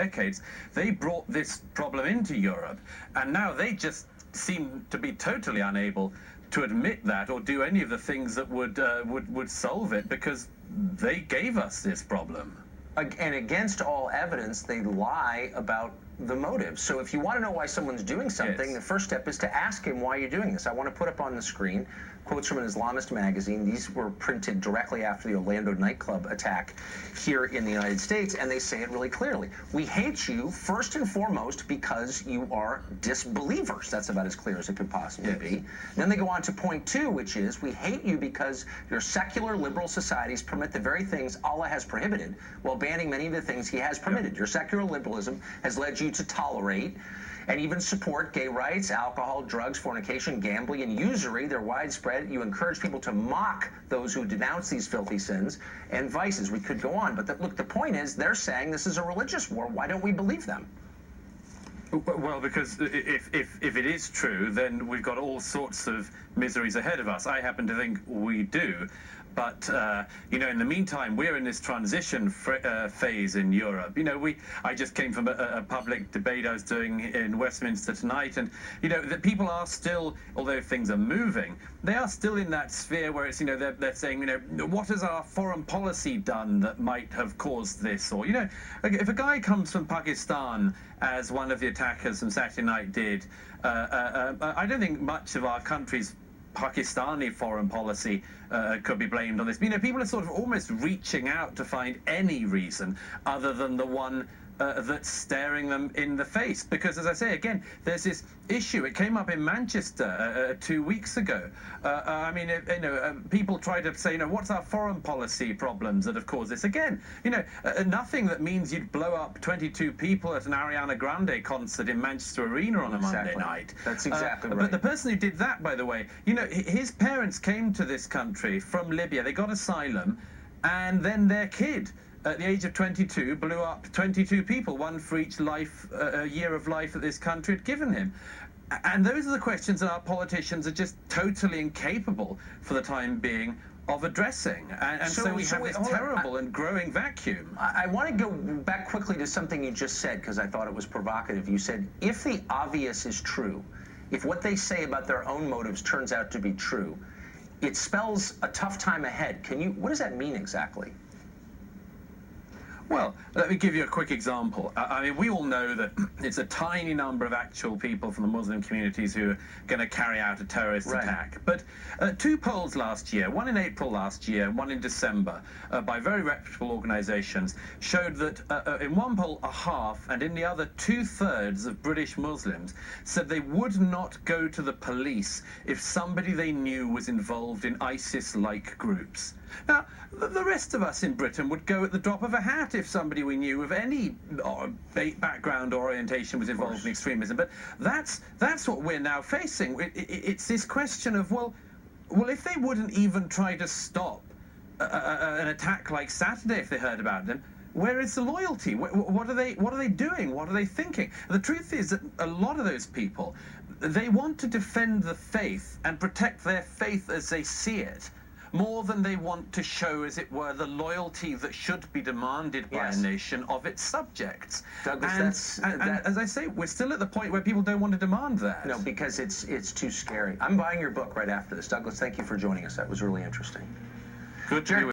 decades, they brought this problem into Europe, and now they just seem to be totally unable to admit that or do any of the things that would solve it, because they gave us this problem. And against all evidence, they lie about the motive. So if you want to know why someone's doing something, the first step is to ask him why you're doing this. I want to put up on the screen quotes from an Islamist magazine. These were printed directly after the Orlando nightclub attack here in the United States, and they say it really clearly. We hate you first and foremost because you are disbelievers. That's about as clear as it could possibly be. Then they go on to point 2, which is, we hate you because your secular liberal societies permit the very things Allah has prohibited while banning many of the things he has permitted. Your secular liberalism has led you to tolerate and even support gay rights, alcohol, drugs, fornication, gambling, and usury. They're widespread. You encourage people to mock those who denounce these filthy sins and vices. We could go on, but look, the point is, they're saying this is a religious war. Why don't we believe them? Well, because if it is true, then we've got all sorts of miseries ahead of us. I happen to think we do. But, you know, in the meantime, we're in this transition phase in Europe. You know, I just came from a public debate I was doing in Westminster tonight, and, you know, the people are still, although things are moving, they are still in that sphere where it's, you know, they're saying, you know, what has our foreign policy done that might have caused this? Or, you know, if a guy comes from Pakistan, as one of the attackers from Saturday night did, I don't think much of our country's Pakistani foreign policy could be blamed on this. You know, people are sort of almost reaching out to find any reason other than the one that's staring them in the face. Because, as I say, again, there's this issue. It came up in Manchester 2 weeks ago. I mean, you know, people try to say, you know, what's our foreign policy problems that have caused this? Again, you know, nothing that means you'd blow up 22 people at an Ariana Grande concert in Manchester Arena on a Monday night. That's exactly right. But the person who did that, by the way, you know, his parents came to this country from Libya. They got asylum, and then their kid, at the age of 22, blew up 22 people, one for each year of life that this country had given him. And those are the questions that our politicians are just totally incapable, for the time being, of addressing. And so we have this terrible and growing vacuum. I want to go back quickly to something you just said, because I thought it was provocative. You said, if the obvious is true, if what they say about their own motives turns out to be true, it spells a tough time ahead. What does that mean exactly? Well, let me give you a quick example. I mean, we all know that it's a tiny number of actual people from the Muslim communities who are going to carry out a terrorist attack. But 2 polls last year, one in April last year, one in December, by very reputable organizations, showed that in one poll, a half, and in the other, 2/3 of British Muslims said they would not go to the police if somebody they knew was involved in ISIS-like groups. Now, the rest of us in Britain would go at the drop of a hat if somebody we knew of any background or orientation was involved in extremism. But that's what we're now facing. It's this question of, well, if they wouldn't even try to stop an attack like Saturday if they heard about them, where is the loyalty? What are they doing? What are they thinking? The truth is that a lot of those people, they want to defend the faith and protect their faith as they see it, more than they want to show, as it were, the loyalty that should be demanded by a nation of its subjects. Douglas, and as I say, we're still at the point where people don't want to demand that. No, because it's too scary. I'm buying your book right after this. Douglas, thank you for joining us. That was really interesting. Good to be with you.